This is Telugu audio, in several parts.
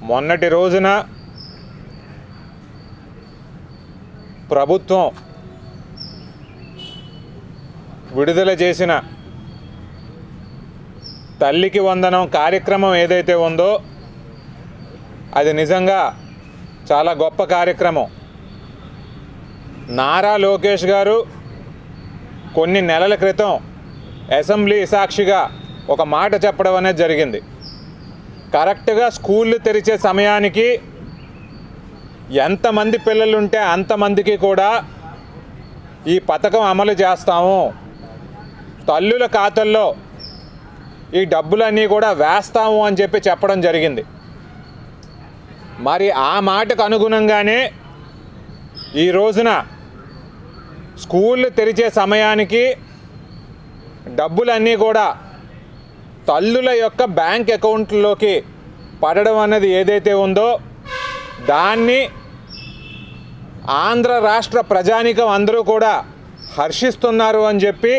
మొన్నటి రోజున ప్రభుత్వం విడుదల చేసిన తల్లికి వందనం కార్యక్రమం ఏదైతే ఉందో అది నిజంగా చాలా గొప్ప కార్యక్రమం. నారా లోకేష్ గారు కొన్ని నెలల క్రితం అసెంబ్లీ సాక్షిగా ఒక మాట చెప్పడం అనేది జరిగింది. కరెక్ట్గా స్కూళ్ళు తెరిచే సమయానికి ఎంతమంది పిల్లలు ఉంటే అంతమందికి కూడా ఈ పథకం అమలు చేస్తాము, తల్లుల ఖాతాల్లో ఈ డబ్బులన్నీ కూడా వేస్తాము అని చెప్పడం జరిగింది. మరి ఆ మాటకు అనుగుణంగానే ఈ రోజున స్కూళ్ళు తెరిచే సమయానికి డబ్బులన్నీ కూడా తల్లుల యొక్క బ్యాంక్ అకౌంట్లోకి పడడం అనేది ఏదైతే ఉందో దాన్ని ఆంధ్ర రాష్ట్ర ప్రజానీకం అందరూ కూడా హర్షిస్తున్నారు అని చెప్పి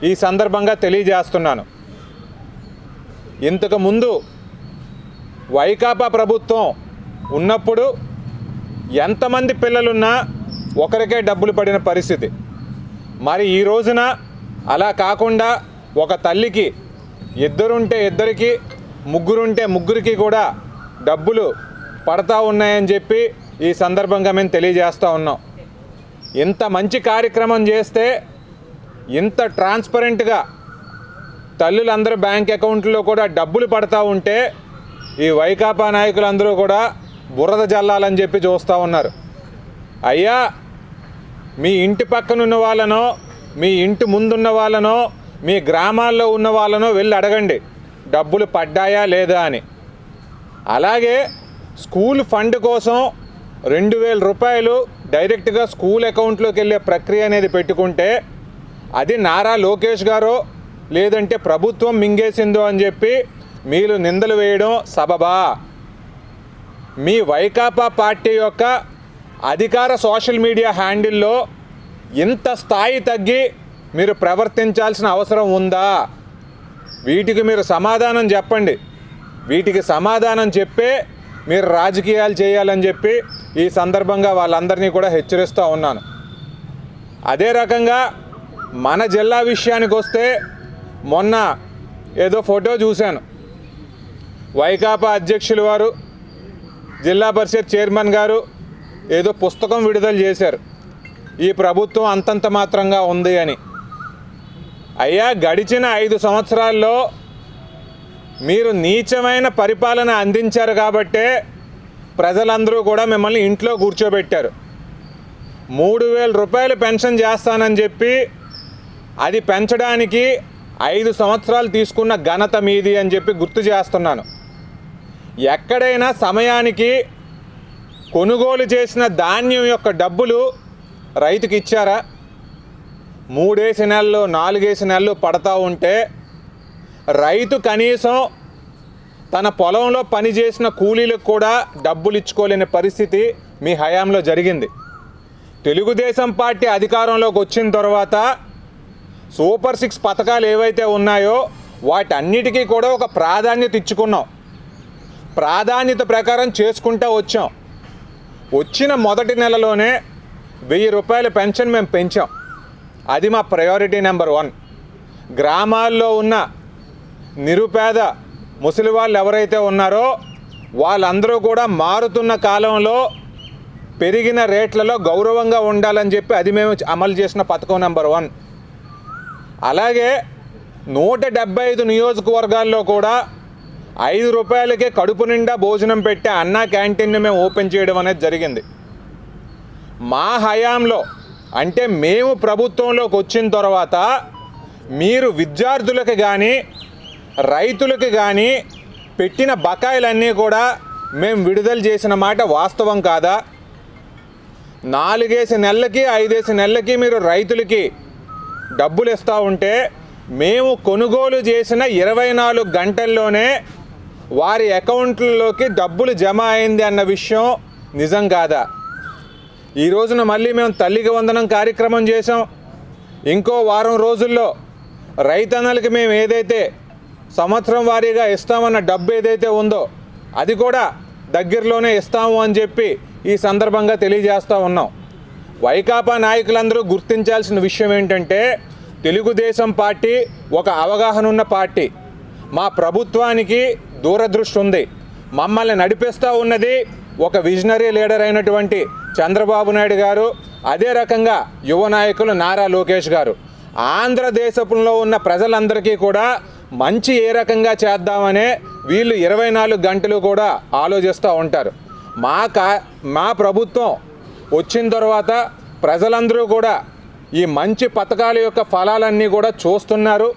ఈ సందర్భంగా తెలియజేస్తున్నాను. ఇంతకు ముందు వైకాపా ప్రభుత్వం ఉన్నప్పుడు ఎంతమంది పిల్లలున్నా ఒకరికే డబ్బులు పడిన పరిస్థితి. మరి ఈ రోజున అలా కాకుండా ఒక తల్లికి ఇద్దరుంటే ఇద్దరికి, ముగ్గురుంటే ముగ్గురికి కూడా డబ్బులు పడతా ఉన్నాయని చెప్పి ఈ సందర్భంగా మేము తెలియజేస్తూ ఉన్నాం. ఇంత మంచి కార్యక్రమం చేస్తే ఇంత ట్రాన్స్పరెంట్గా తల్లులందరూ బ్యాంక్ అకౌంట్లో కూడా డబ్బులు పడతా ఉంటే ఈ వైకాపా నాయకులందరూ కూడా బురద జల్లాలని చెప్పి చూస్తూ ఉన్నారు. అయ్యా, మీ ఇంటి పక్కన ఉన్న వాళ్ళనో, మీ ఇంటి ముందున్న వాళ్ళనో, మీ గ్రామాల్లో ఉన్న వాళ్ళనో వెళ్ళి అడగండి డబ్బులు పడ్డాయా లేదా అని. అలాగే స్కూల్ ఫండ్ కోసం 2000 రూపాయలు డైరెక్ట్గా స్కూల్ అకౌంట్లోకి వెళ్ళే ప్రక్రియ అనేది పెట్టుకుంటే అది నారా లోకేష్ గారో లేదంటే ప్రభుత్వం మింగేసిందో అని చెప్పి మీరు నిందలు వేయడం సబబా? మీ వైకాపా పార్టీ యొక్క అధికార సోషల్ మీడియా హ్యాండిల్లో ఇంత స్థాయి తగ్గి మీరు ప్రవర్తించాల్సిన అవసరం ఉందా? వీటికి మీరు సమాధానం చెప్పండి. వీటికి సమాధానం చెప్పే మీరు రాజకీయాలు చేయాలని చెప్పి ఈ సందర్భంగా వాళ్ళందరినీ కూడా హెచ్చరిస్తూ ఉన్నాను. అదే రకంగా మన జిల్లా విషయానికి వస్తే మొన్న ఏదో ఫోటో చూశాను. వైకాపా అధ్యక్షులు వారు, జిల్లా పరిషత్ చైర్మన్ గారు ఏదో పుస్తకం విడుదల చేశారు, ఈ ప్రభుత్వం అంతంత మాత్రంగా ఉంది అని. అయ్యా, గడిచిన 5 సంవత్సరాల్లో మీరు నీచమైన పరిపాలన అందించారు కాబట్టే ప్రజలందరూ కూడా మిమ్మల్ని ఇంట్లో కూర్చోబెట్టారు. 3000 రూపాయలు పెన్షన్ చేస్తానని చెప్పి అది పెంచడానికి 5 సంవత్సరాలు తీసుకున్న ఘనత మీది అని చెప్పి గుర్తు చేస్తున్నాను. ఎక్కడైనా సమయానికి కొనుగోలు చేసిన ధాన్యం యొక్క డబ్బులు రైతుకి ఇచ్చారా? 3 నెలలు 4 నెలలు పడతా ఉంటే రైతు కనీసం తన పొలంలో పనిచేసిన కూలీలకు కూడా డబ్బులు ఇచ్చుకోలేని పరిస్థితి మీ హయాంలో జరిగింది. తెలుగుదేశం పార్టీ అధికారంలోకి వచ్చిన తర్వాత సూపర్ 6 పథకాలు ఏవైతే ఉన్నాయో వాటన్నిటికీ కూడా ఒక ప్రాధాన్యత ఇచ్చుకున్నాం. ప్రాధాన్యత ప్రకారం చేసుకుంటూ వచ్చాం. వచ్చిన మొదటి నెలలోనే 1000 రూపాయల పెన్షన్ మేము పెంచాం. అది మా ప్రయారిటీ నెంబర్ 1. గ్రామాల్లో ఉన్న నిరుపేద ముసలి వాళ్ళు ఎవరైతే ఉన్నారో వాళ్ళందరూ కూడా మారుతున్న కాలంలో పెరిగిన రేట్లలో గౌరవంగా ఉండాలని చెప్పి అది మేము అమలు చేసిన పథకం నెంబర్ 1. అలాగే 175 నియోజకవర్గాల్లో కూడా 5 రూపాయలకే కడుపు నిండా భోజనం పెట్టే అన్నా క్యాంటీన్ని మేము ఓపెన్ చేయడం అనేది జరిగింది. మా హయాంలో అంటే మేము ప్రభుత్వంలోకి వచ్చిన తర్వాత మీరు విద్యార్థులకు కానీ రైతులకు కానీ పెట్టిన బకాయిలన్నీ కూడా మేము విడుదల చేసిన మాట వాస్తవం కాదా? 4 నెలలకి 5 నెలలకి మీరు రైతులకి డబ్బులు ఇస్తూ ఉంటే మేము కొనుగోలు చేసిన 24 గంటల్లోనే వారి అకౌంట్లలోకి డబ్బులు జమ అయింది అన్న విషయం నిజం కాదా? ఈ రోజున మళ్ళీ మేము తల్లికి వందనం కార్యక్రమం చేసాం. ఇంకో వారం రోజుల్లో రైతన్నలకి మేము ఏదైతే సంవత్సరం వారీగా ఇస్తామన్న డబ్బు ఏదైతే ఉందో అది కూడా దగ్గరలోనే ఇస్తాము అని చెప్పి ఈ సందర్భంగా తెలియజేస్తూ ఉన్నాం. వైకాపా నాయకులందరూ గుర్తించాల్సిన విషయం ఏంటంటే, తెలుగుదేశం పార్టీ ఒక అవగాహన ఉన్న పార్టీ. మా ప్రభుత్వానికి దూరదృష్టి ఉంది. మమ్మల్ని నడిపిస్తూ ఉన్నది ఒక విజనరీ లీడర్ అయినటువంటి చంద్రబాబు నాయుడు గారు, అదే రకంగా యువ నాయకులు నారా లోకేష్ గారు. ఆంధ్రదేశంలో ఉన్న ప్రజలందరికీ కూడా మంచి ఏ రకంగా చేద్దామనే వీళ్ళు 24 గంటలు కూడా ఆలోచిస్తూ ఉంటారు. మా ప్రభుత్వం వచ్చిన తర్వాత ప్రజలందరూ కూడా ఈ మంచి పథకాల యొక్క ఫలాలన్నీ కూడా చూస్తున్నారు.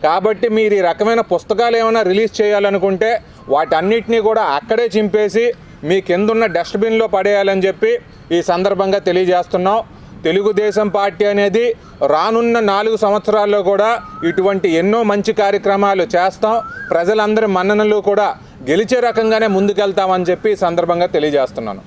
కాబట్టి మీరు ఈ రకమైన పుస్తకాలు ఏమైనా రిలీజ్ చేయాలనుకుంటే వాటన్నిటినీ కూడా అక్కడే చింపేసి మీ కిందున్న డస్ట్బిన్లో పడేయాలని చెప్పి ఈ సందర్భంగా తెలియజేస్తున్నాం. తెలుగుదేశం పార్టీ అనేది రానున్న 4 సంవత్సరాల్లో కూడా ఇటువంటి ఎన్నో మంచి కార్యక్రమాలు చేస్తాం. ప్రజలందరి మన్ననలు కూడా గెలిచే రకంగానే ముందుకెళ్తామని చెప్పి ఈ సందర్భంగా తెలియజేస్తున్నాను.